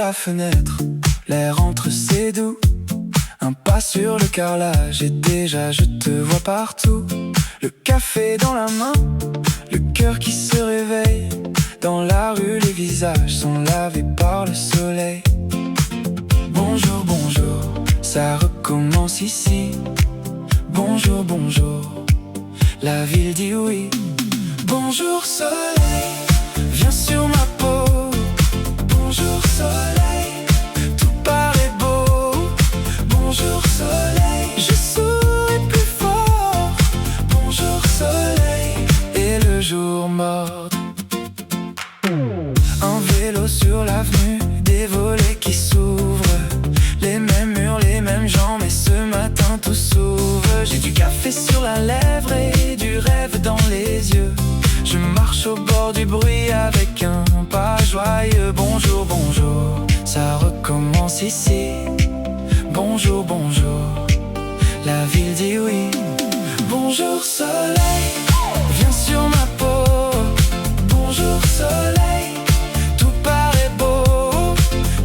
la fenêtre, l'air entre ses doux. Un pas sur le carrelage et déjà je te vois partout. Le café dans la main, le cœur qui se réveille. Dans la rue les visages sont lavés par le soleil. Bonjour, bonjour, ça recommence ici. Bonjour, bonjour, la ville dit oui. Bonjour soleil, viens sur ma peau. Bonjour soleil, tout paraît beau. Bonjour soleil, je souris plus fort. Bonjour soleil, et le jour mord. Un vélo sur l'avenue, des volets qui s'ouvrent. Les mêmes murs, les mêmes gens, mais ce matin tout s'ouvre. J'ai du café sur la lèvre et du rêve dans les yeux. Je marche au bord du bruit avec un pas joyeux. Bonjour, bonjour, ça recommence ici. Bonjour, bonjour, la ville dit oui. Bonjour soleil, viens sur ma peau. Bonjour soleil, tout paraît beau.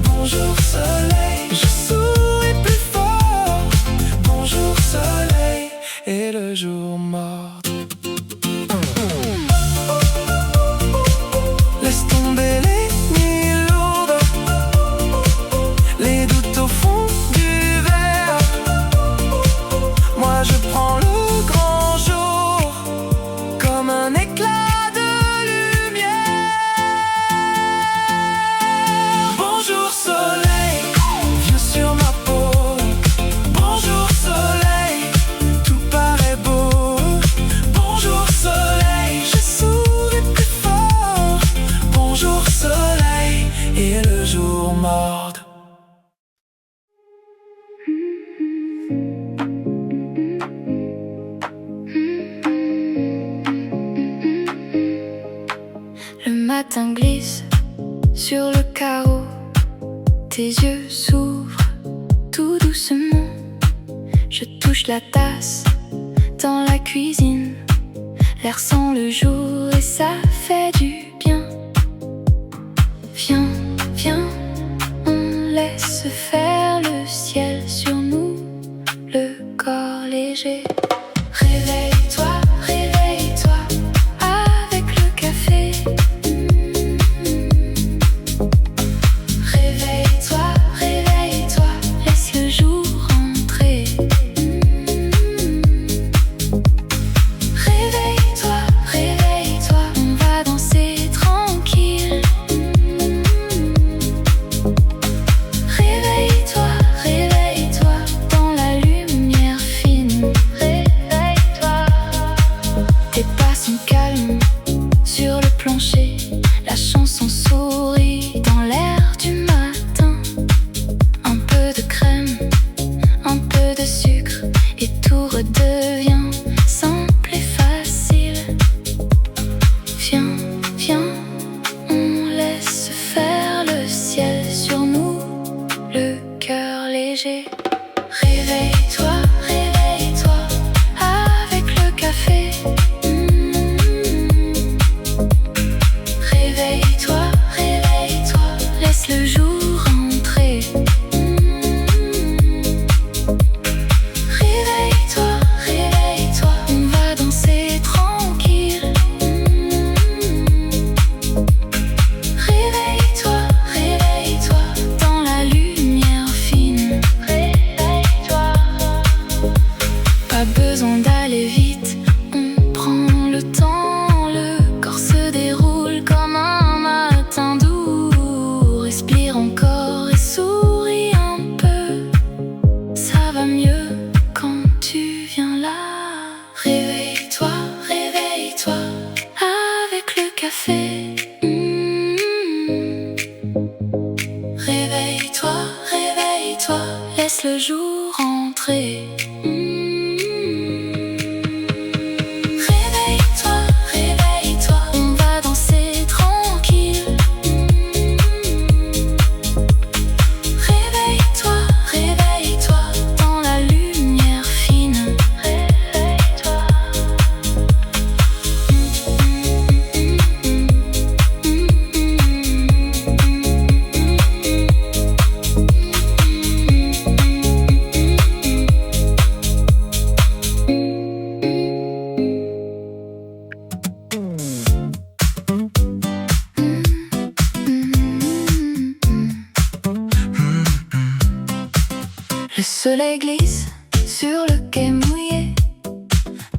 Bonjour soleil, je souris plus fort. Bonjour soleil, et le jour mord. Laisse tomber les nuits lourdes, les doutes au fond du verre. Moi je prends le grand jour comme un éclat de lumière. Bonjour soleil, viens sur ma peau. Bonjour soleil, tout paraît beau. Bonjour soleil, je souris plus fort. Bonjour soleil, et le jour mord. Le matin glisse sur le carreau, tes yeux s'ouvrent tout doucement. Je touche la tasse dans la cuisine, l'air sent le jour et ça fait du bien. Viens, viens, on laisse faire le ciel sur nous, le corps léger. Réveille-toi, réveille-toi, avec le café. Réveille-toi, réveille-toi, laisse le jour rentrer. Réveille-toi, réveille-toi, on va danser tranquille. Réveille-toi, réveille-toi, dans la lumière fine. Réveille-toi. Tes pas sont calmes sur le plancher, la chanson sourit dans l'air du matin. Un peu de crème, un peu de sucre, et tout redevient simple et facile. Viens, viens, on laisse faire le ciel sur nous, le cœur léger. Réveille-toi, réveille-toi, avec le café. Réveille-toi, réveille-toi, laisse le jour rentrer. Réveille-toi, réveille-toi, on va danser tranquille. Réveille-toi, réveille-toi, dans la lumière fine. Réveille-toi. Pas besoin d'aller vite, on prend le temps. Le corps se déroule comme un matin doux. Respire encore et souris un peu. Ça va mieux quand tu viens là. Réveille-toi, réveille-toi, avec le café. Réveille-toi, réveille-toi, laisse le jour rentrer. Réveille-toi, soleil glisse sur le quai mouillé,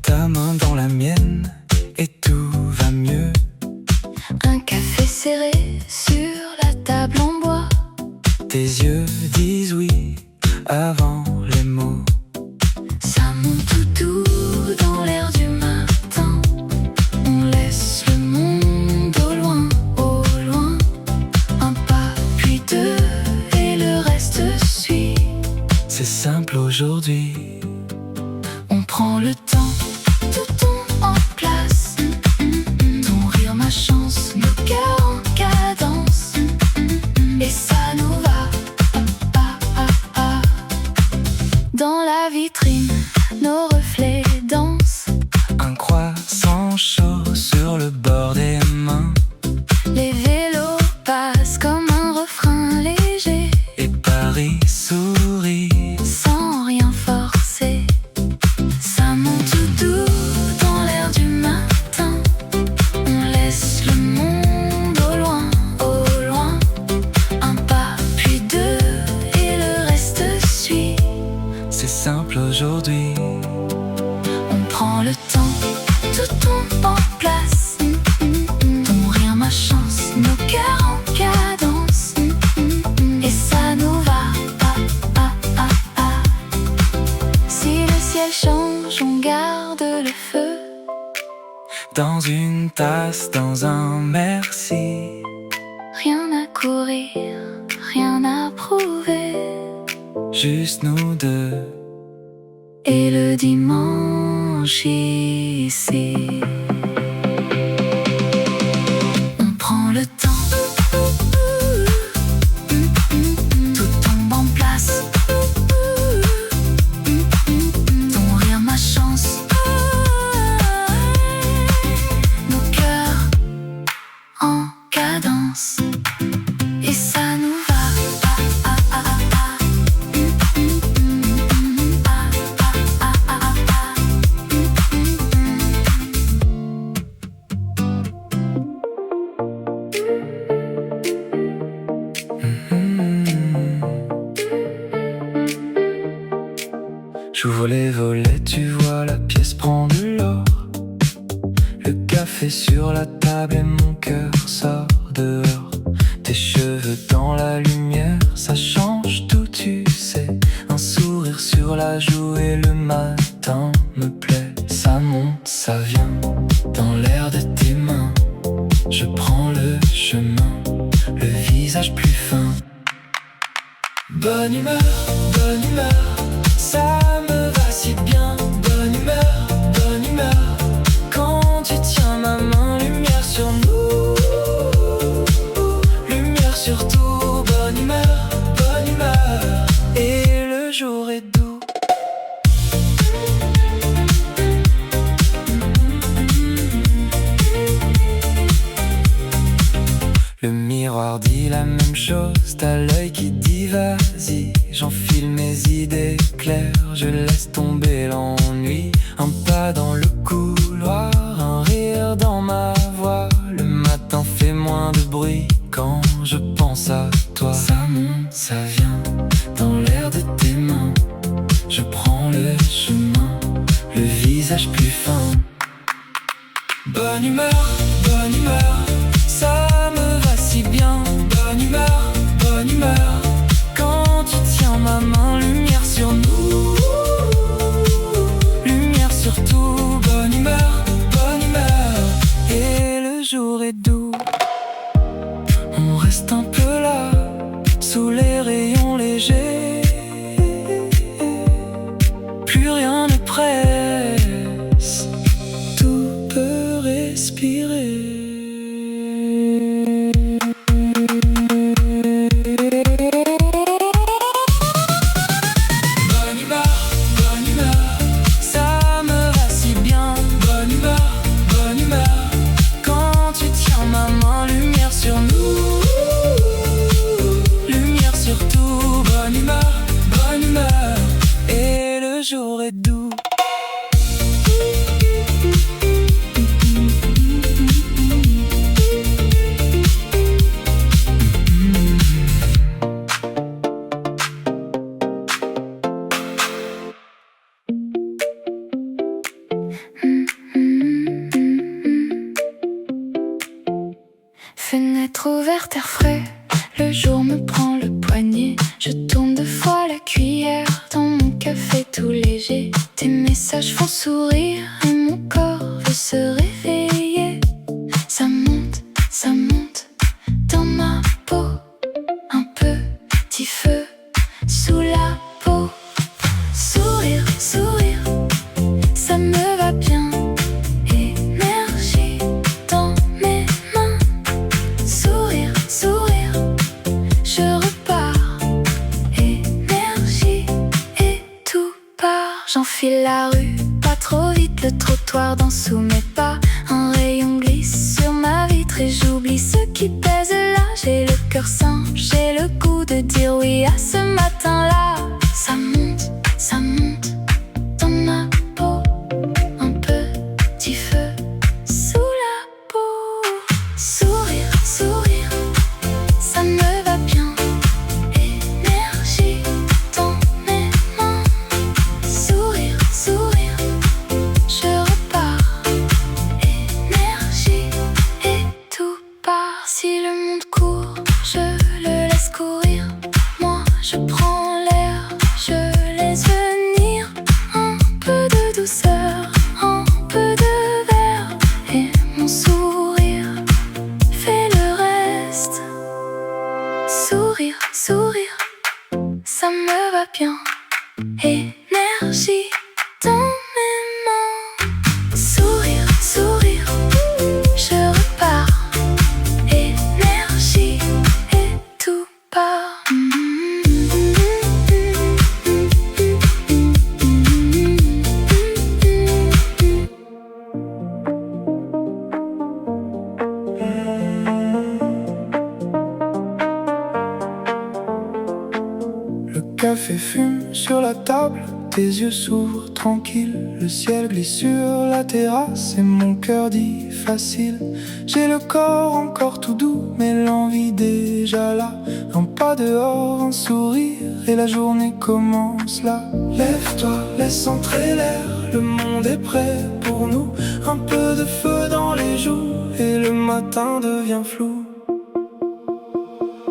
ta main dans la mienne et tout va mieux. un café serré sur la table en bois. Tes yeux disent oui avant les mots. Ça monte tout doux dans l'air du matin. On laisse le monde au loin, au loin. Un pas puis deux et le reste suit. C'est simple aujourd'hui. On prend le temps, tout tombe en place. Ton rire, ma chance, nos cœurs en cadence. Et ça nous va. Dans la vitrine, nos reflets dansent. Un croissant chaud sur le bord des mains. Les vélos passent comme un refrain léger, Et Paris sourit. sans rien forcer. Ça monte tout doux dans l'air du matin. On laisse le monde au loin, au loin. Un pas puis deux et le reste suit. C'est simple aujourd'hui. On prend le temps, tout tombe en place. Ton rire, ma chance, nos cœurs en cadence. Et ça nous va. Si le ciel change, on garde le feu. Dans une tasse, dans un merci. Rien à courir, rien à prouver. Juste nous deux. Et le dimanche ici. On prend le temps. Tout tombe en place. Ton rire, ma chance. Nos cœurs en cadence. Et ça nous va. J'ouvre les volets, tu vois la pièce prend de l'or. Le café sur la table et mon cœur sort dehors. Tes cheveux dans la lumière, ça change tout, tu sais. Un sourire sur la joue et le matin me plaît. Ça monte, ça vient dans l'air de tes mains. Je prends le chemin, le visage plus fin. Bonne humeur, ça me va si bien. Bonne humeur, quand tu tiens ma main. Lumière sur nous, lumière sur tout. Bonne humeur, et le jour est doux. Le miroir dit la même chose, t'as l'œil qui dit vas-y. J'enfile mes idées claires, je laisse tomber l'ennui. Un pas dans le couloir, un rire dans ma voix. Le matin fait moins de bruit quand je pense à toi. Ça monte, ça vient dans l'air de tes mains. Je prends le chemin, le visage plus fin. Bonne humeur, ça me va si bien. Bonne humeur, quand tu tiens ma main. Lumière sur nous, lumière sur tout. Bonne humeur, et le jour est doux. On reste un peu là, sous les rayons légers. Plus rien ne presse, tout peut respirer. Bonne Fenêtre ouverte, air frais, le jour me prend le poignet. Je tourne 2 fois la cuillère dans mon café tout léger. Tes messages font sourire et mon corps veut se réveiller. Ça monte dans ma peau, un petit feu sous la peau. Sourire, sourire, ça me va bien. Énergie dans mes mains. Sourire, sourire, je repars. Énergie et tout part. J'enfile la rue, pas trop vite, le trottoir danse sous mes pas. Un rayon glisse sur ma vitre et j'oublie ce qui pèse là. J'ai le cœur sain, j'ai le goût de dire oui à ce matin-là. Ça monte dans ma peau, un petit feu sous la peau. Sourire, sourire, ça me va bien. Énergie dans mes mains. Sourire, sourire, je repars. Énergie et tout part. Si le monde court, je le laisse courir. Moi, je prends l'air, je laisse venir. Un peu de douceur, un peu de verre, et mon sourire fait le reste. Sourire, sourire, ça me va bien. Énergie dans mes mains. Sourire, sourire, je repars. Énergie et tout part. Le café fume sur la table, tes yeux s'ouvrent tranquilles. Le ciel glisse sur la terrasse et mon cœur dit facile. J'ai le corps encore tout doux, mais l'envie déjà là. Un pas dehors, un sourire et la journée commence là. Lève-toi, laisse entrer l'air, le monde est prêt pour nous. Un peu de feu dans les joues et le matin devient flou.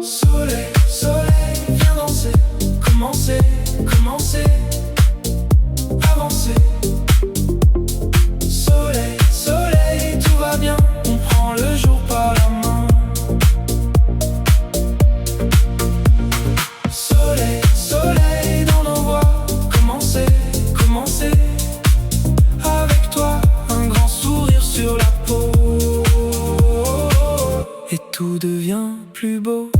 Soleil, soleil, viens danser. Commencer, commencer, avancer. Soleil, soleil, tout va bien. On prend le jour par la main. Soleil, soleil dans nos voix. Commencer, commencer. Avec toi, un grand sourire sur la peau. Et tout devient plus beau.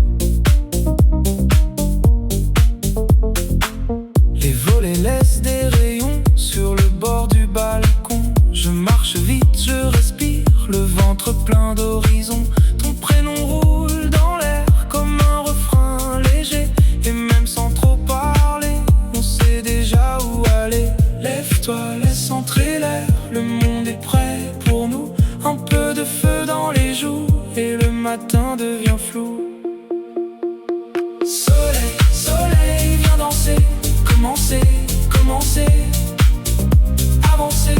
Les volets laissent des rayons sur le bord du balcon. Je marche vite, je respire, le ventre plein d'horizons. Ton prénom roule dans l'air comme un refrain léger. Et même sans trop parler, on sait déjà où aller. Lève-toi, laisse entrer l'air, le monde est prêt pour nous. Un peu de feu dans les joues et le matin devient flou. Soleil, soleil, viens danser. Commencer, commencer, avancer.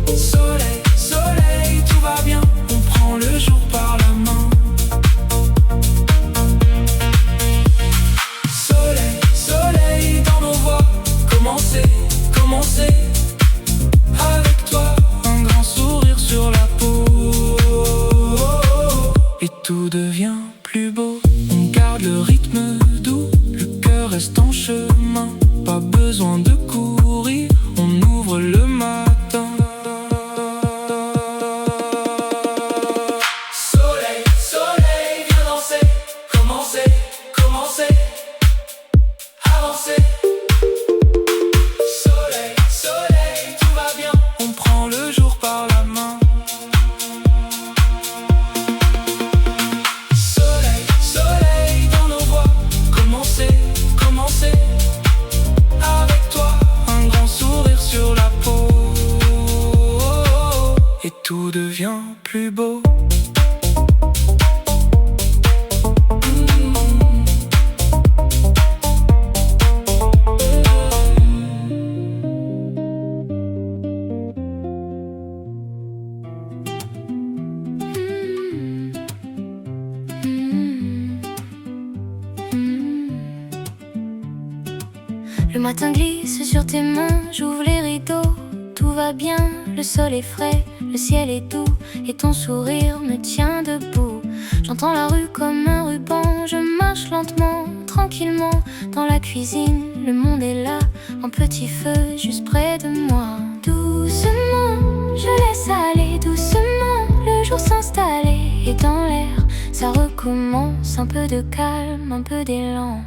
Soleil, soleil, tout va bien. On prend le jour par la main. Soleil, soleil dans nos voix. Commencer, commencer. Avec toi, un grand sourire sur la peau. Et tout devient plus beau. On garde le rythme doux, le cœur reste en chemin. Pas besoin de courir, on ouvre le matin. Soleil, soleil, viens danser. Commencer, commencer, avancer. Soleil, soleil, tout va bien. On prend le jour par la main. Soleil, soleil dans nos voix. Commencer, commencer. Avec toi, un grand sourire sur la peau. Et tout devient plus beau. matin glisse sur tes mains, j'ouvre les rideaux. Tout va bien, le sol est frais, le ciel est doux, et ton sourire me tient debout. J'entends la rue comme un ruban, je marche lentement, tranquillement. Dans la cuisine, le monde est là, en petit feu, juste près de moi. Doucement, je laisse aller doucement le jour s'installer, et dans l'air, ça recommence. Un peu de calme, un peu d'élan.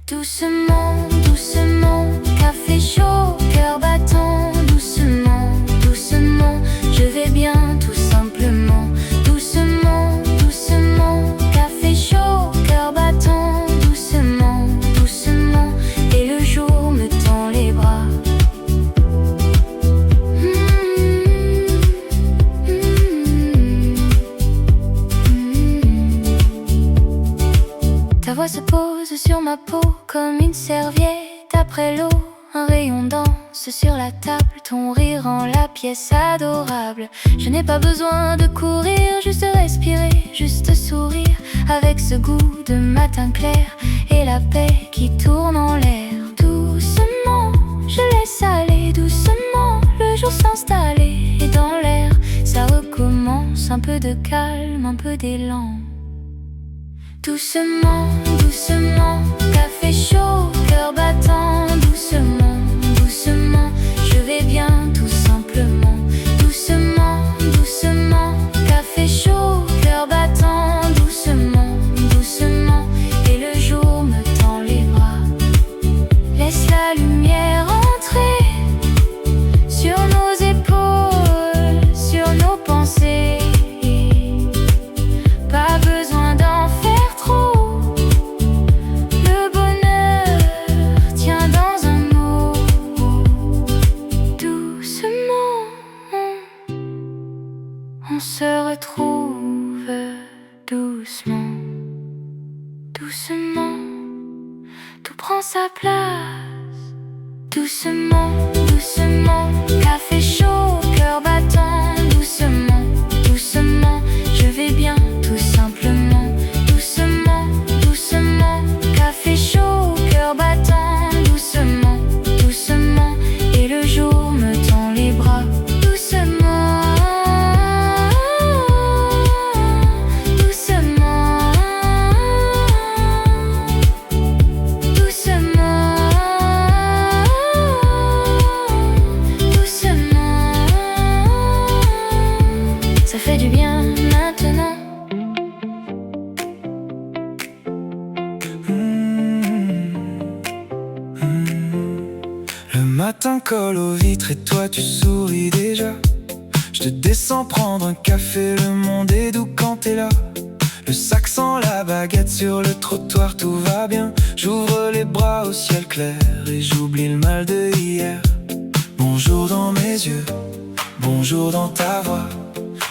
Doucement, doucement, café chaud, cœur battant. Doucement, doucement, je vais bien tout simplement. Doucement, doucement, café chaud, cœur battant. Doucement, doucement, et le jour me tend les bras. Ta voix se pose sur ma peau comme une serviette après l'eau. Un rayon danse sur la table, ton rire rend la pièce adorable. Je n'ai pas besoin de courir, juste respirer, juste sourire. Avec ce goût de matin clair et la paix qui tourne en l'air. Doucement, je laisse aller doucement le jour s'installer, et dans l'air, ça recommence. Un peu de calme, un peu d'élan. Doucement, doucement, café chaud, cœur battant. Doucement, doucement, je vais bien tout simplement. Doucement, doucement, café chaud, cœur battant. Doucement, doucement, et le jour me tend les bras. Laisse la lumière entrer sur nos épaules, sur nos pensées. Pas besoin d'en faire trop. Le bonheur tient dans un mot. Doucement, on se retrouve. Doucement, doucement, tout prend sa place. Doucement, doucement, café chaud, cœur battant. Doucement, doucement, je vais bien tout simplement. Doucement, doucement, café chaud, cœur battant. Doucement, doucement, et le jour me tend les bras. Doucement, doucement, doucement, doucement. Ça fait du bien maintenant. Le matin colle aux vitres et toi tu souris déjà. Je te descends prendre un café, le monde est doux quand t'es là. Le sac sans la baguette sur le trottoir, tout va bien. J'ouvre les bras au ciel clair et j'oublie le mal de hier. Bonjour dans mes yeux, bonjour dans ta voix.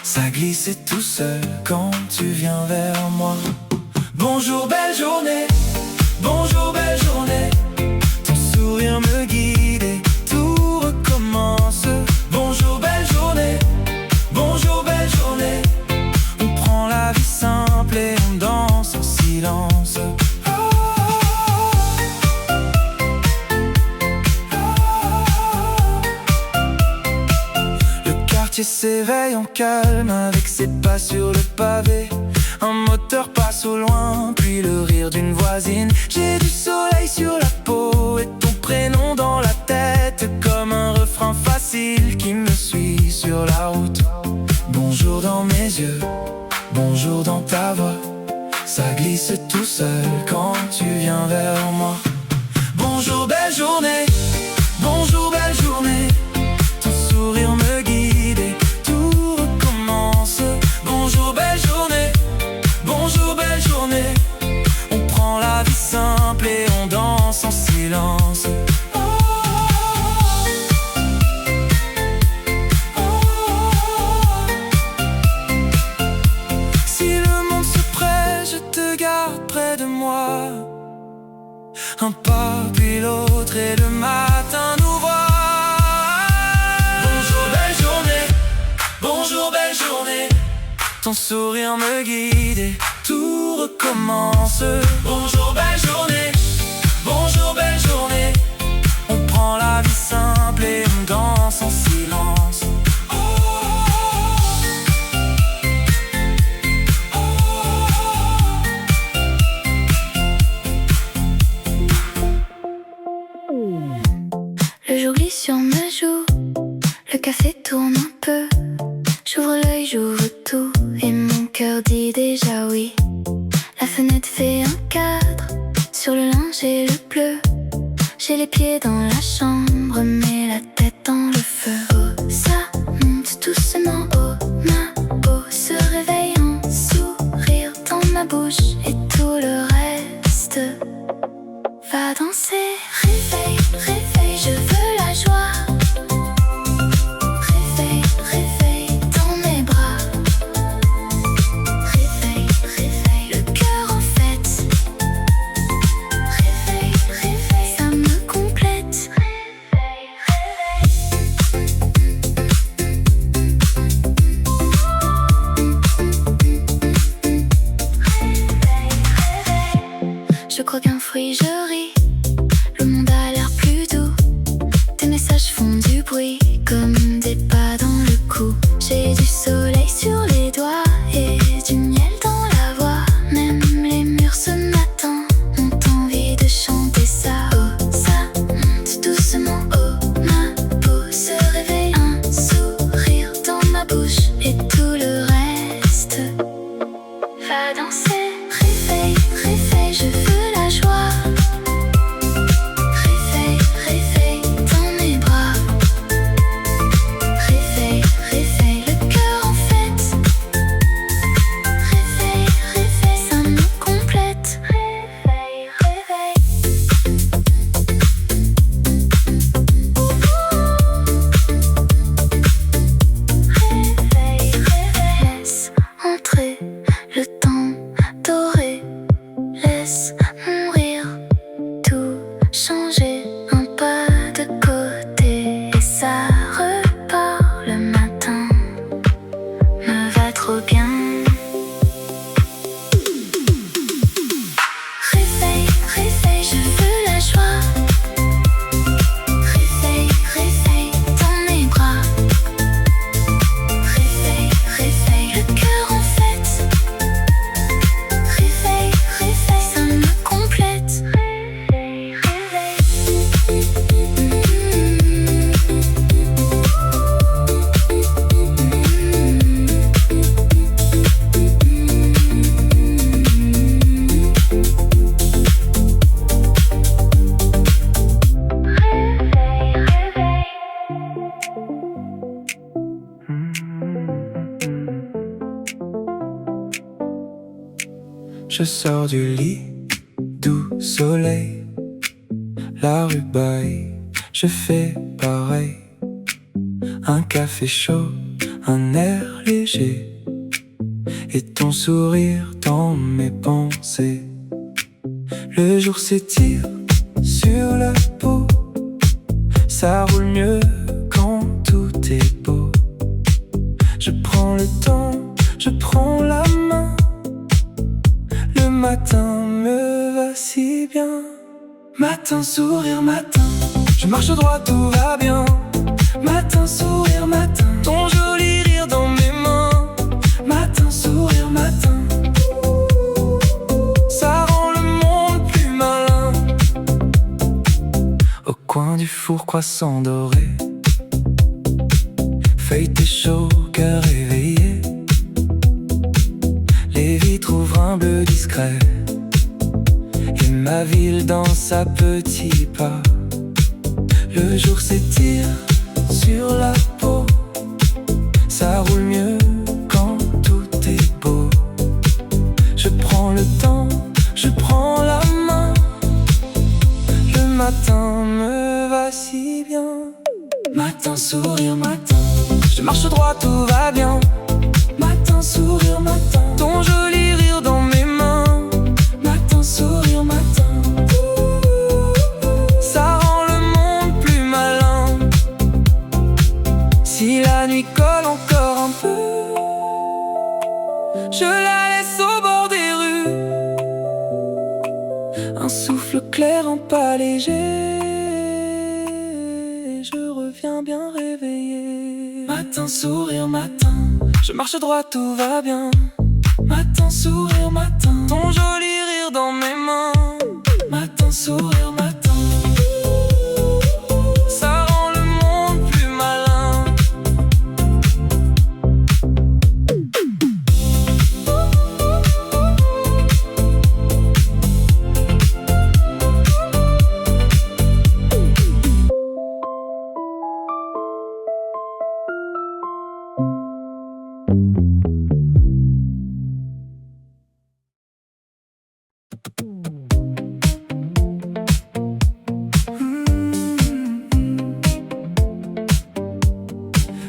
Ça glissait tout seul quand tu viens vers moi. Bonjour belle journée, bonjour belle journée. Ton sourire me guide et tout recommence. Bonjour belle journée, bonjour belle journée. On prend la vie simple et on danse en silence. Le quartier s'éveille en calme avec ses pas sur le pavé. Un moteur passe au loin, puis le rire d'une voisine. J'ai du soleil sur la peau et ton prénom dans la tête, comme un refrain facile qui me suit sur la route. Bonjour dans mes yeux, bonjour dans ta voix. Ça glisse tout seul quand tu viens vers moi. Bonjour belle journée, bonjour belle journée. Ton sourire me guide et tout recommence. Bonjour belle journée, bonjour belle journée. On prend la vie simple et on danse en silence. Si le monde se presse, je te garde près de moi. Un pas puis l'autre et le matin nous voit. Bonjour belle journée, bonjour belle journée. Ton sourire me guide et tout recommence. Bonjour belle journée, bonjour belle journée. rend la vie simple et on danse en silence. Le jour glisse sur mes joues, le café tourne un peu. J'ouvre l'œil, j'ouvre tout, et mon cœur dit déjà oui. La fenêtre fait un cadre, sur le linge et le bleu. J'ai les pieds dans la chambre, mais la tête dans le feu. Oh, ça monte doucement, oh, ma peau se réveille, un sourire dans ma bouche, et tout le reste va danser. Réveil, réveil, je veux la joie. Réveil, réveil dans mes bras. Réveil, réveil, le cœur en fête. Réveil, réveil, ça me complète. Réveil, réveil. Je crois qu'un fruit, je ris. Le monde a l'air plus doux. Tes messages font du bruit comme des pas dans le cou. J'ai du soleil sur les doigts et du miel dans la voix. Même les murs ce matin ont envie de chanter ça. Oh, ça monte doucement, oh, ma peau se réveille. Un sourire dans ma bouche et tout le reste va danser. Réveil, réveil, je veux la joie. Réveil, réveil dans mes bras. Réveil, réveil, le cœur en fête. Réveil, réveil, ça me complète. Réveil, réveil. Réveil, réveil. Laisse entrer le temps doré. Laisse mourir tout, changer un pas de côté. Et ça repart, le matin me va trop bien. Réveil, réveil, je veux la joie. Réveil, réveil dans mes bras. Réveil, réveil, le cœur en fête. Réveil, réveil, ça me complète. Réveil, réveil. Je sors du lit, doux soleil, la rue baille, je fais pareil. Un café chaud, un air léger, et ton sourire dans mes pensées. Le jour s'étire sur la peau, ça roule mieux quand tout est beau. Je prends le temps, je prends la main. Le matin me va si bien. Matin, sourire, matin, je marche droit, tout va bien. Matin, sourire, matin, ton joli rire dans mes mains. Matin, sourire, matin, ça rend le monde plus malin. Au coin du four, croissant doré, feuilleté chaud, cœur éveillé. Les vitres ouvrent un bleu discret, et ma ville danse à petits pas. Le jour s'étire sur la peau, ça roule mieux quand tout est beau. Je prends le temps, je prends la main. Le matin me va si bien. Matin, sourire, matin, je marche droit, tout va bien. Matin, sourire, matin, ton joli rire dans mes mains. Matin, sourire, matin, ça rend le monde plus malin. Si la nuit colle encore un peu, je la laisse au bord des rues. Un souffle clair, un pas léger. bien réveillé. Matin, sourire, matin, je marche droit, tout va bien. Matin, sourire, matin, ton joli rire dans mes mains. Matin, sourire, matin, ça rend le monde plus malin.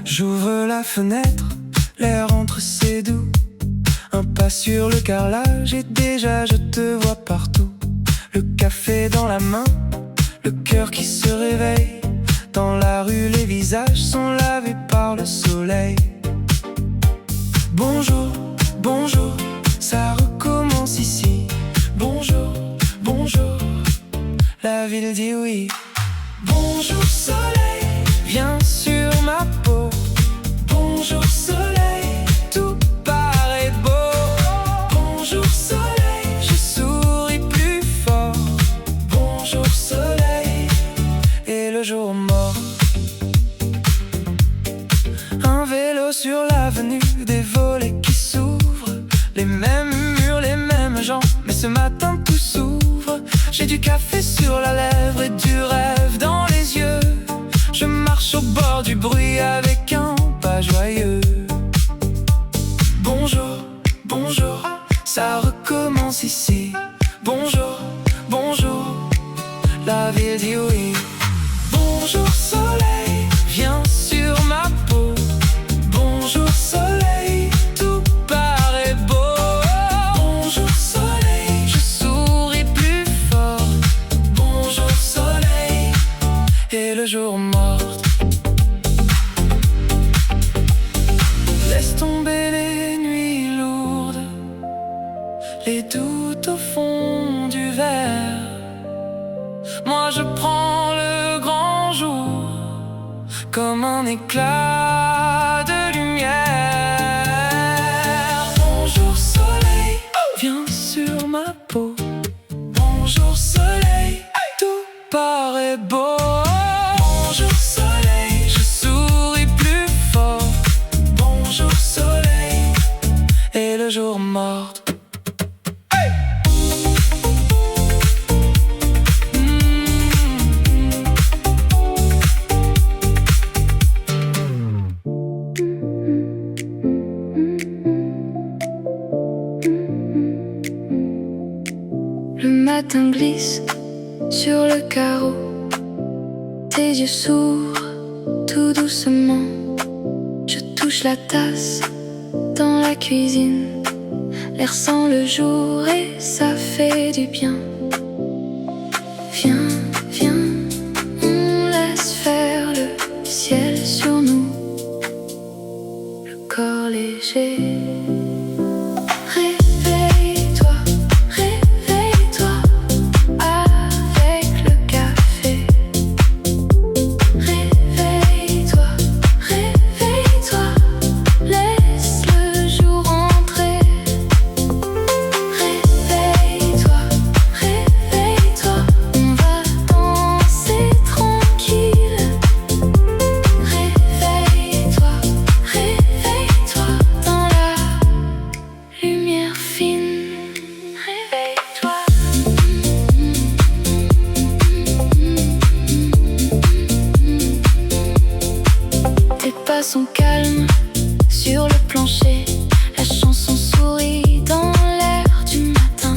J'ouvre la fenêtre, l'air entre c'est doux. Un pas sur le carrelage et déjà je te vois partout. Le café dans la main, le cœur qui se réveille. Dans la rue les visages sont lavés par le soleil. Bonjour, bonjour, ça recommence ici. Bonjour, bonjour, la ville dit oui. Bonjour soleil, viens sur ma peau. Bonjour soleil, tout paraît beau. Bonjour soleil, je souris plus fort. Bonjour soleil, et le jour mort. Un vélo sur l'avenue, des volets qui s'ouvrent. Les mêmes murs, les mêmes gens, mais ce matin tout s'ouvre. J'ai du café sur la lèvre et du rêve dans les yeux. Je marche au bord du bruit avec un pas joyeux. Bonjour, bonjour, ça recommence ici. Bonjour, bonjour, la ville dit oui. Bonjour soleil, viens sur ma peau. Bonjour soleil, tout paraît beau. Bonjour soleil, je souris plus fort. Bonjour soleil, et le jour mort. Laisse tomber les nuits lourdes, les doutes au fond du verre. Moi je prends le grand jour comme un éclat de lumière. Bonjour soleil, viens sur ma peau. Bonjour soleil, tout paraît beau. Bonjour soleil, je souris plus fort. Bonjour soleil, et le jour mort. Le matin glisse sur le carreau. Tes yeux s'ouvrent tout doucement. Je touche la tasse dans la cuisine. L'air sent le jour et ça fait du bien. Viens, viens, on laisse faire le ciel sur nous. Le corps léger. Réveille-toi, réveille-toi avec le café. Réveille-toi, réveille-toi, laisse le jour entrer. Réveille-toi, réveille-toi, on va danser tranquille. Réveille-toi, réveille-toi dans la lumière fine. Réveille-toi. Tes pas sont calmes sur le plancher. La chanson sourit dans l'air du matin.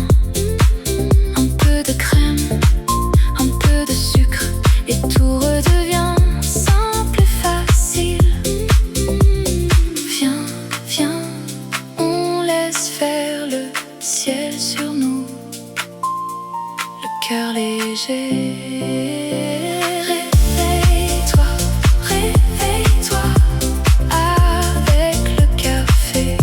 Un peu de crème, un peu de sucre, et tout redevient simple et facile. Viens, viens, on laisse faire le ciel sur nous. Le cœur léger. Réveille-toi, réveille-toi avec le café.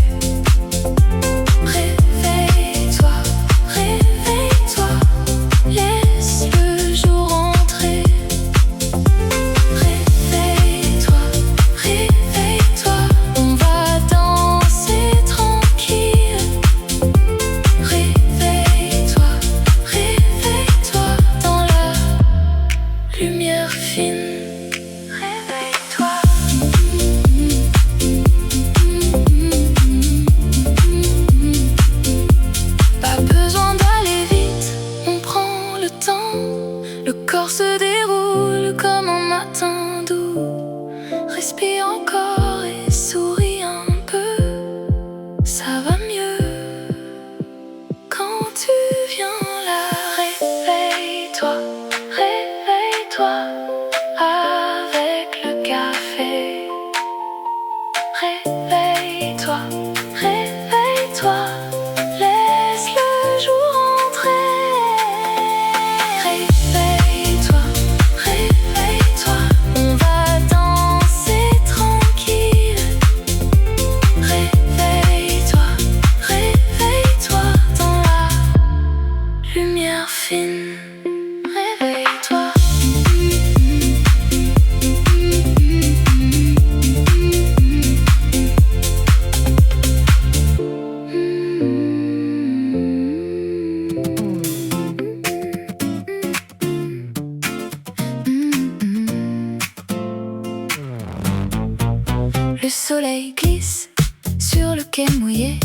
respire encore et souris un peu. Ça va mieux quand tu viens là. Réveille-toi, réveille-toi avec le café. Réveille-toi, réveille-toi, laisse le jour entrer. Réveille-toi, réveille-toi, on va danser tranquille. Réveille-toi, réveille-toi dans la lumière fine. Réveille-toi. Le soleil glisse sur le quai mouillé,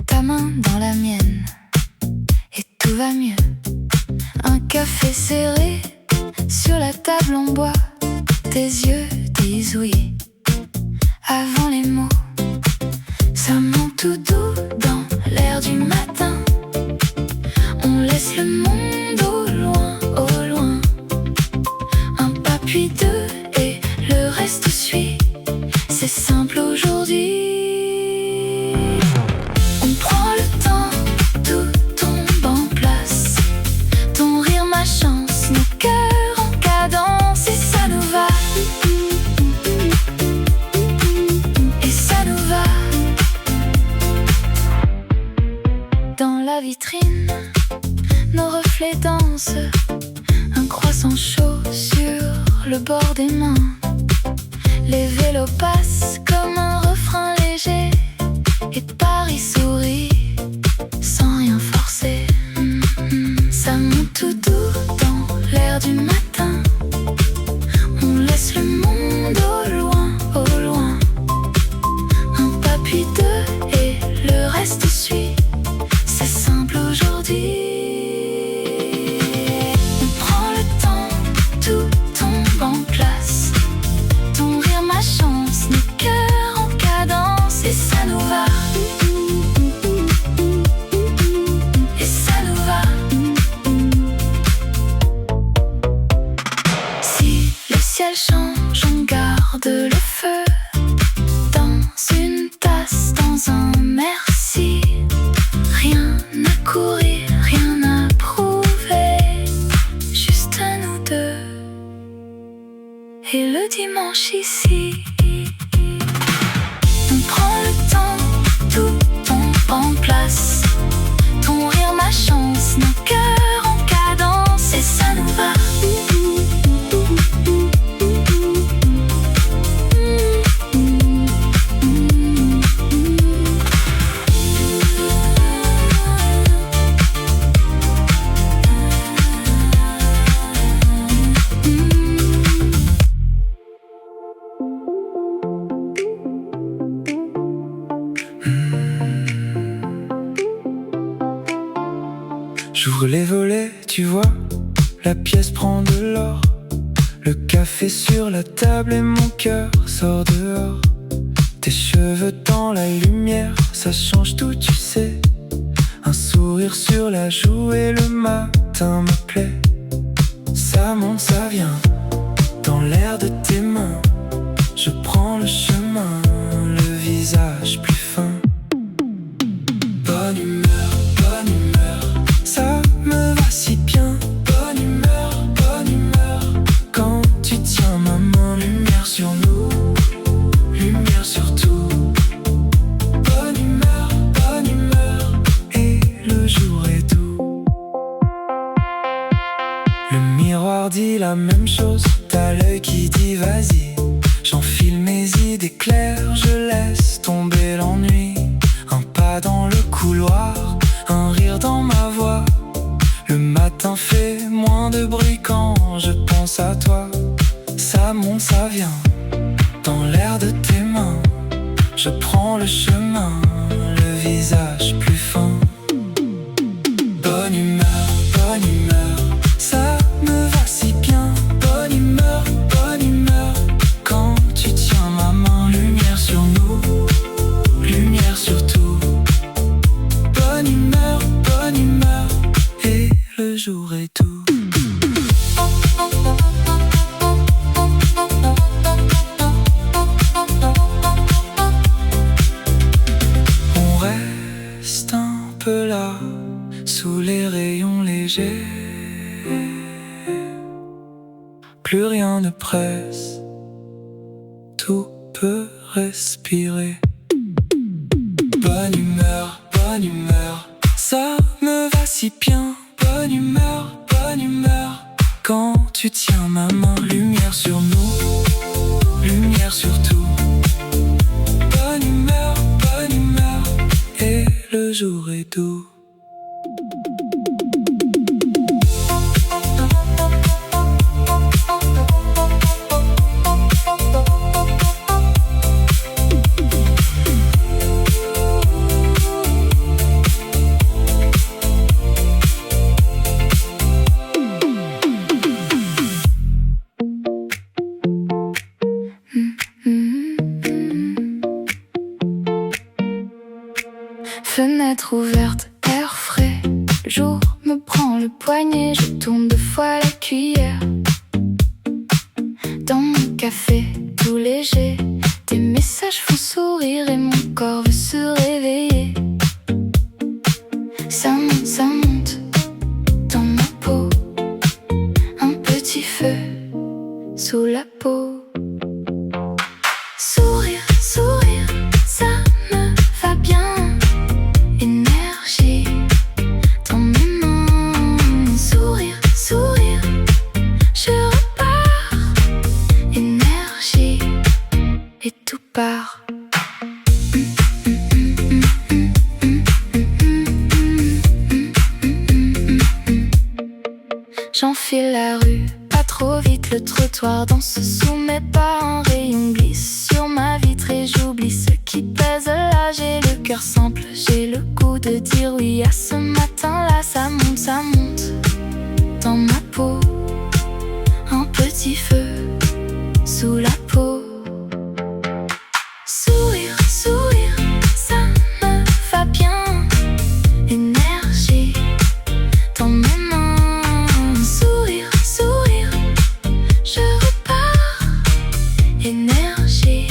ta main dans la mienne, et tout va mieux. Un café serré sur la table en bois, tes yeux disent oui avant les mots. Ça monte tout doux dans l'air du matin, on laisse le monde au loin, au loin. Un pas puis deux et le reste suit. C'est simple aujourd'hui. On prend le temps, tout tombe en place. Ton rire, ma chance, nos cœurs en cadence. Et ça nous va. Et ça nous va. Dans la vitrine, nos reflets dansent. Un croissant chaud sur le bord des mains. Les vélos passent comme un refrain léger, et Paris sourit sans rien forcer. Ça monte tout doux dans l'air du matin, on laisse le monde au loin, au loin. Un pas puis deux et le reste suit. C'est simple aujourd'hui. On prend le temps, tout tombe en place. Ton rire, ma chance, nos cœurs en cadence. Et ça nous va. Et ça nous va. Si le ciel change, on garde le feu dans une tasse, dans un merci. Rien à courir, rien à prouver, juste nous deux et le dimanche ici. On prend le temps, tout tombe en place. Ton rire, ma chance, nos cœurs en cadence. Et ça nous va. J'ouvre les volets, tu vois, la pièce prend de l'or. Le café sur la table et mon cœur sort dehors. Tes cheveux dans la lumière, ça change tout, tu sais. Un sourire sur la joue et le matin me plaît. Ça monte, ça vient, dans l'air de tes mains. Je prends le chemin, le visage plus fin. Bonne humeur, bonne humeur, ça me va si bien. Bonne humeur, quand tu tiens ma main. Lumière sur nous, lumière sur tout. Bonne humeur, et le jour est doux. Le miroir dit la même chose, t'as l'œil qui dit vas-y. J'enfile mes idées claires, je laisse tomber l'ennui. Un pas dans le couloir, un rire dans ma voix. Le matin fait moins de bruit quand je pense à toi. Ça monte, ça vient, dans l'air de tes mains. Je prends le chemin, le visage plus fin. Bonne humeur, ça me va si bien. Bonne humeur, quand tu léger. Plus rien ne presse, tout peut respirer. Bonne humeur, ça me va si bien. Bonne humeur, quand tu tiens ma main. Lumière sur nous, lumière sur tout. Bonne humeur, et le jour est doux. Fenêtre ouverte, air frais. Le jour me prend le poignet, je tourne 2 fois la cuillère. Dans mon café, tout léger, des messages font sourire et mon corps veut se réveiller. Ça monte dans ma peau, un petit feu sous la peau. Sourire, ça me va bien. Énergie dans mes mains. Sourire, je repars. Énergie et tout part. J'enfile la rue, pas trop vite, le trottoir danse sous mes pas. Un rayon glisse sur ma vitre et j'oublie ce qui pèse là. J'ai le cœur simple, j'ai le goût de dire oui à ce matin-là. Ça monte dans ma peau, un petit feu sous la peau. Sourire, ça me va bien. Énergie dans mes mains. Sourire, je repars. Énergie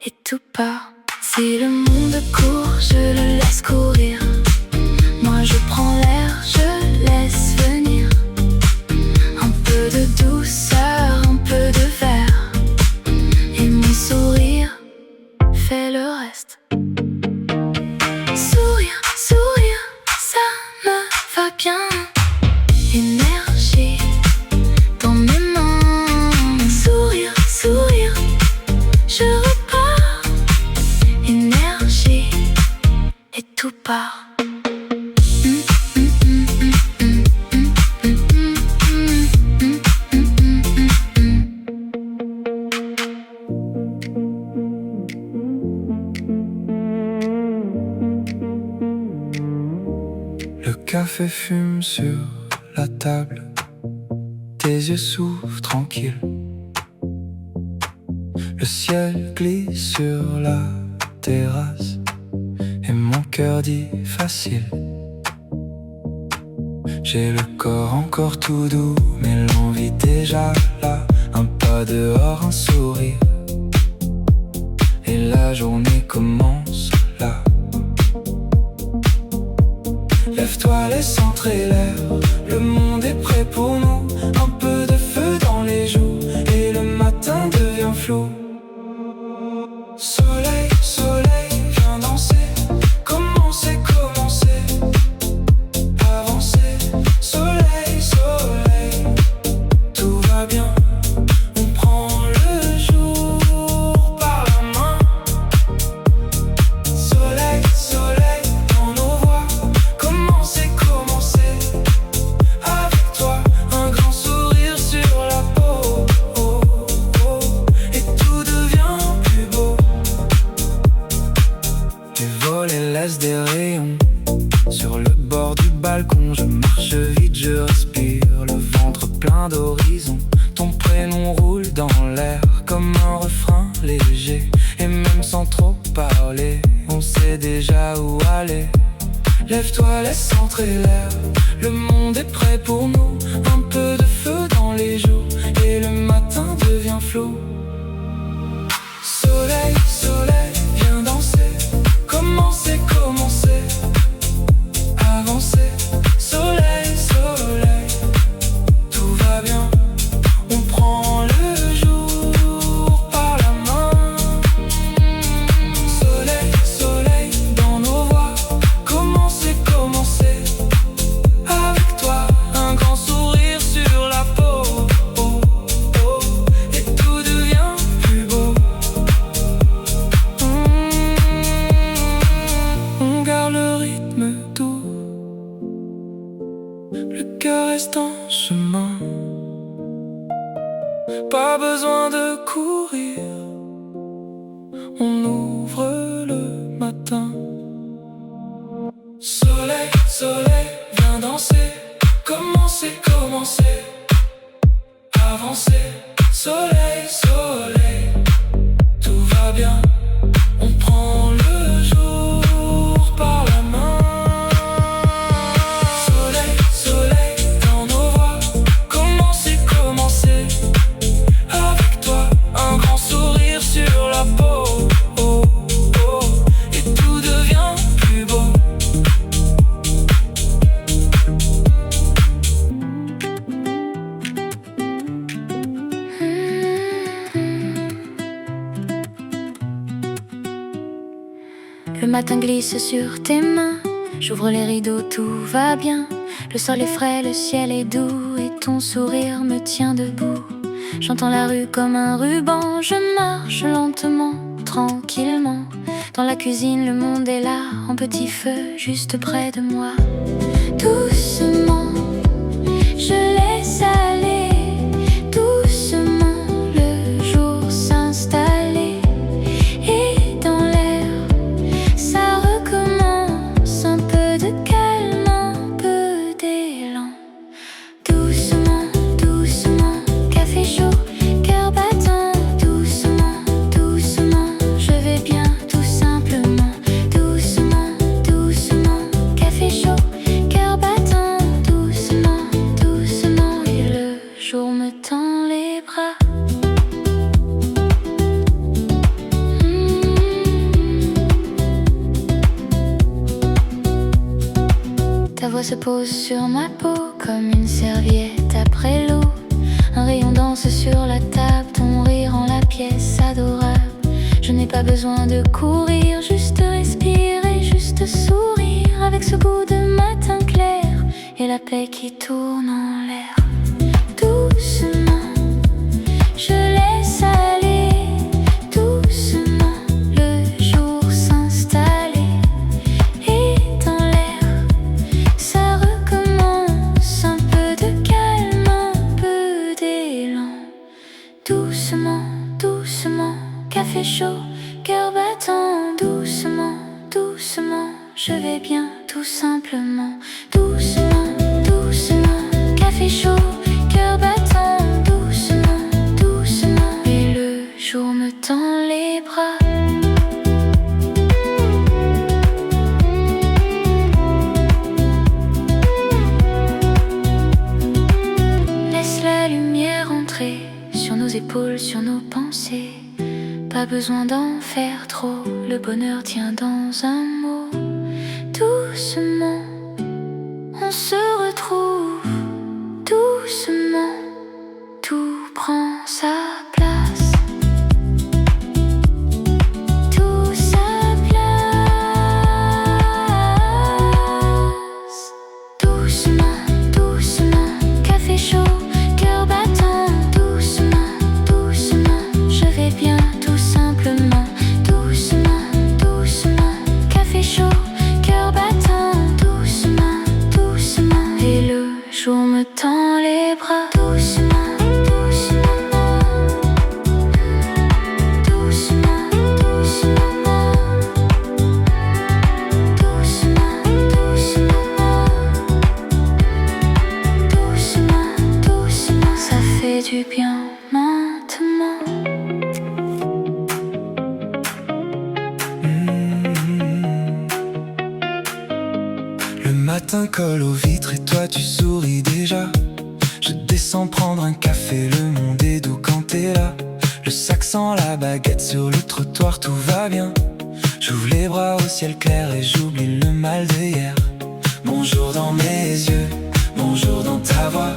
et tout part. Si le monde court, je le laisse courir. Moi je prends l'air, je laisse venir. Un peu de douceur, un peu de verre, et mon sourire fait le reste. Sourire, ça me va bien. Énergie dans mes mains. Sourire, je repars. Énergie et tout part. Le café fume sur la table, tes yeux s'ouvrent tranquilles. Le ciel glisse sur la terrasse et mon cœur dit facile. J'ai le corps encore tout doux, mais l'envie déjà là. Un pas dehors, un sourire, et la journée commence là. Lève-toi, les centrés l'air, le monde est prêt pour nous. Un peu de feu dans les joues, et le matin devient flou. Soleil, viens danser. Commencer, avancer. Soleil, tout va bien. On prend le jour par la main. Soleil, dans nos voix. Commencer, avec toi. Un grand sourire sur la peau, et tout devient plus beau. Les volets laissent des rayons sur le bord du balcon. Je marche vite, je respire, le ventre plein d'horizons. Ton prénom roule dans l'air comme un refrain léger. Et même sans trop parler, on sait déjà où aller. Lève-toi, laisse entrer l'air, le monde est prêt pour nous. Un peu de feu dans les joues, et le matin devient flou. Soleil, viens danser. Commencer, avancer. Soleil, peau, oh, oh, et tout devient plus beau. Le matin glisse sur tes mains, j'ouvre les rideaux, tout va bien. Le sol est frais, le ciel est doux, et ton sourire me tient debout. J'entends la rue comme un ruban, je marche lentement, tranquillement. Dans la cuisine, le monde est là, en petit feu, juste près de moi. Doucement, je laisse aller, doucement, le jour s'installer. Et dans l'air, ça recommence, un peu de calme, un peu d'élan. Doucement, doucement, café chaud, cœur battant. Doucement, doucement, je vais bien, tout simplement. Doucement, doucement, café chaud, cœur battant. Doucement, doucement, et le jour me tend les bras. Ta voix se pose sur ma peau comme une serviette après l'eau. Un rayon danse sur la table, ton rire rend la pièce adorable. Je n'ai pas besoin de courir, juste respirer, juste sourire. Avec ce goût de matin clair et la paix qui tourne en l'air. Doucement, je laisse aller, doucement, le jour s'installer. Et dans l'air, ça recommence, un peu de calme, un peu d'élan. Doucement, doucement, café chaud, cœur battant. Doucement, doucement, je vais bien, tout simplement. Doucement, doucement, café chaud, cœur battant. Doucement, doucement, et le jour me tend les bras. Laisse la lumière entrer sur nos épaules, sur nos pensées. Pas besoin d'en faire trop, le bonheur tient dans un mot. Doucement, on se retrouve. Doucement, tout prend sa place. Tout sa place. Doucement, doucement, café chaud, cœur battant. Doucement, doucement, je vais bien, tout simplement. Doucement, doucement, café chaud, cœur battant. Doucement, doucement, et le jour me tend les bras. Doucement, doucement, doucement, doucement, doucement, doucement, doucement, doucement, ça fait du bien maintenant. Le matin colle aux vitres et toi tu souris déjà. Je descends prendre un café, le monde est doux quand t'es là. Le sac sans la baguette sur le trottoir, tout va bien. J'ouvre les bras au ciel clair et j'oublie le mal d'hier. Bonjour dans mes yeux, bonjour dans ta voix.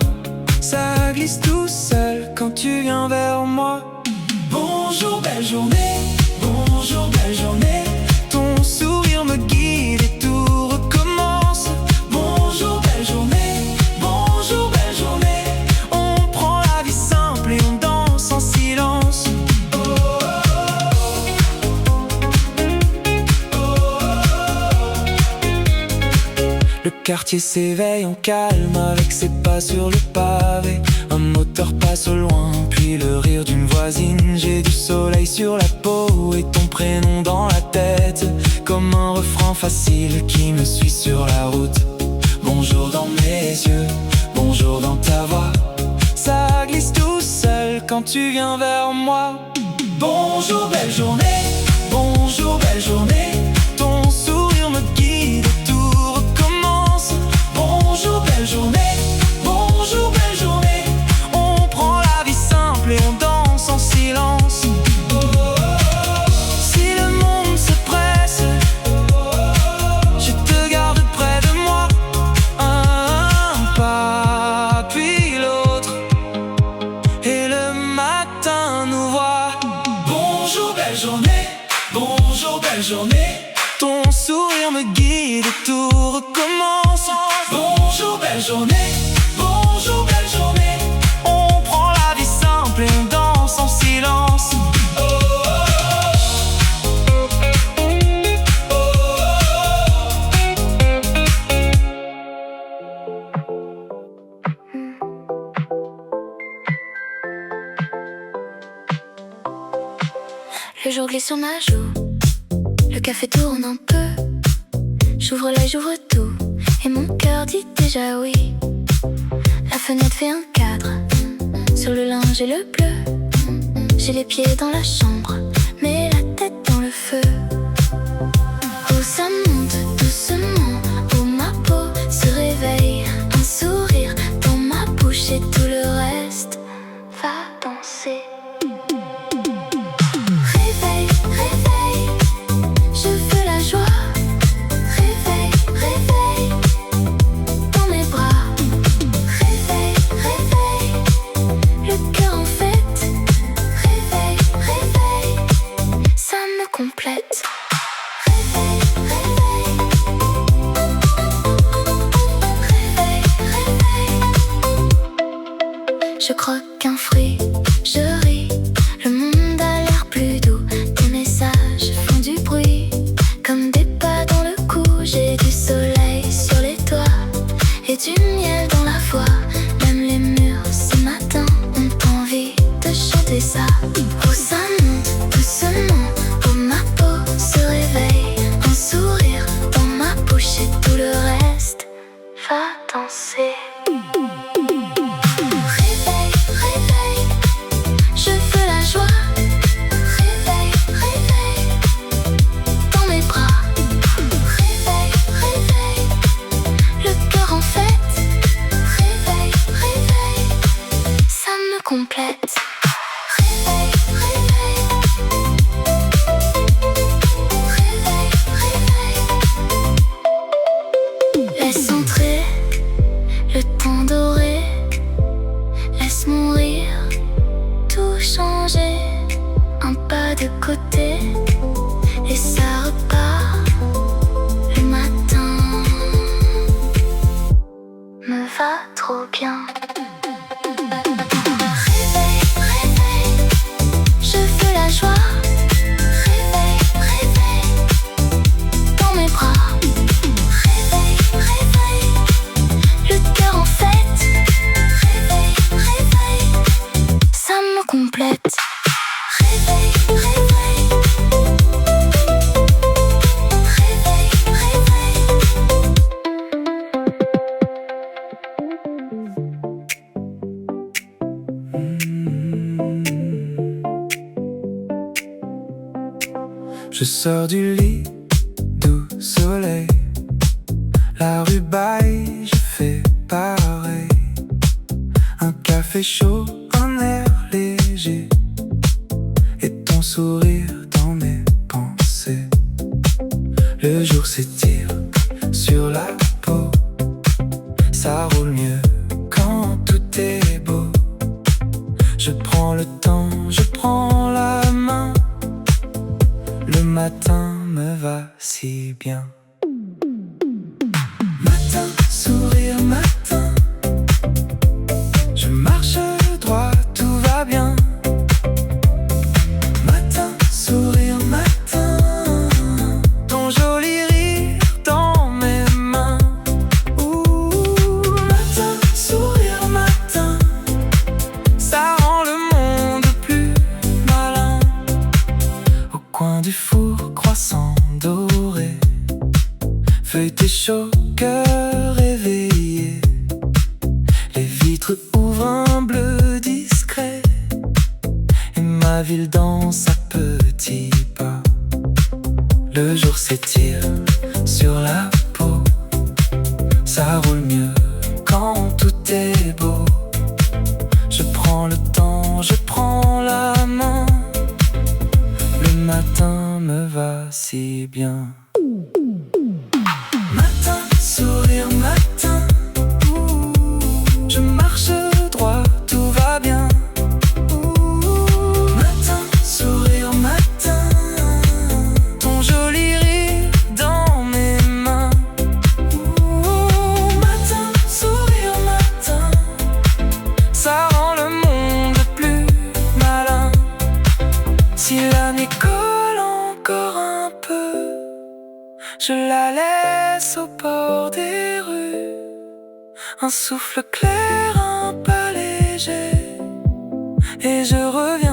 Ça glisse tout seul quand tu viens vers moi. Bonjour belle journée, bonjour belle journée. Ton sourire me guide et tout recommence. Bonjour belle journée, bonjour belle journée. On prend la vie simple et on danse en silence. Oh, oh, oh, oh, oh. Le quartier s'éveille en calme avec ses pas sur le pavé. Un moteur passe au loin, puis le rire d'une voisine. J'ai du soleil sur la peau et ton prénom dans la tête, comme un refrain facile qui me suit sur la route. Bonjour dans mes yeux, bonjour dans ta voix. Ça glisse tout seul quand tu viens vers moi. Bonjour belle journée, bonjour belle journée. Ton sourire me guide et tout recommence. Bonjour belle journée, bonjour belle journée. On prend la vie simple et on danse en silence. Oh, oh, oh, journée, bonjour belle journée. Ton sourire me guide et tout recommence. Bonjour belle journée, bonjour belle journée. On prend la vie simple et on danse en silence. Le jour glisse sur ma joue, le café tourne un peu. J'ouvre l'œil, j'ouvre tout, et mon cœur dit déjà oui. La fenêtre fait un cadre, sur le linge et le bleu. J'ai les pieds dans la chambre, mais la tête dans le feu. Oh, ça monte doucement, oh ma peau se réveille. Un sourire dans ma bouche et tout le reste va danser. Complète. Réveil, réveil. Réveil, réveil. Je croque un fruit, je ris. Le monde a l'air plus doux. Tes messages font du bruit, comme des pas dans le cou. J'ai du soleil sur les toits et du miel dans la voix. Même les murs ce matin ont envie de chanter ça. Oh, ça monte doucement. Se réveille, un sourire dans ma bouche et tout le reste va danser. Réveil, réveil, je veux la joie. Réveil, réveil, dans mes bras. Réveil, réveil, le cœur en fête. Réveil, réveil, ça me complète. Réveil, réveil. Laisse entrer le temps doré, laisse mourir, tout changer. Un pas de côté et ça repart. Le matin me va trop bien. Réveil, réveil, je veux la joie. Réveil, réveil, dans mes bras. Complète. Réveil, réveil. Réveil, réveil. Je sors du lit, doux soleil. La rue baille, je fais pareil. Un café chaud, un air léger et ton sourire dans mes pensées. Le jour s'étire sur la peau, ça roule mieux quand tout est beau. Je prends le temps, je prends la main. Le matin me va si bien. Matin, sourire, matin. Je marche droit, tout va bien. Matin, sourire, matin. Ton joli rire dans mes mains. Ouh, matin, sourire, matin. Ça rend le monde plus malin. Au coin du four, croissant doré. Feuilleté chaud, cœur éveillé. Les vitres ouvrent un bleu discret et ma ville danse à petits pas. Le jour s'étire sur la peau, ça roule mieux quand tout est beau. Je prends le temps, je prends la main. Le matin me va si bien. Matin, sourire, matin. Je marche droit, tout va bien. Matin, sourire, matin. Si la nuit colle encore un peu, je la laisse au bord des rues. Un souffle clair, un pas léger, et je reviens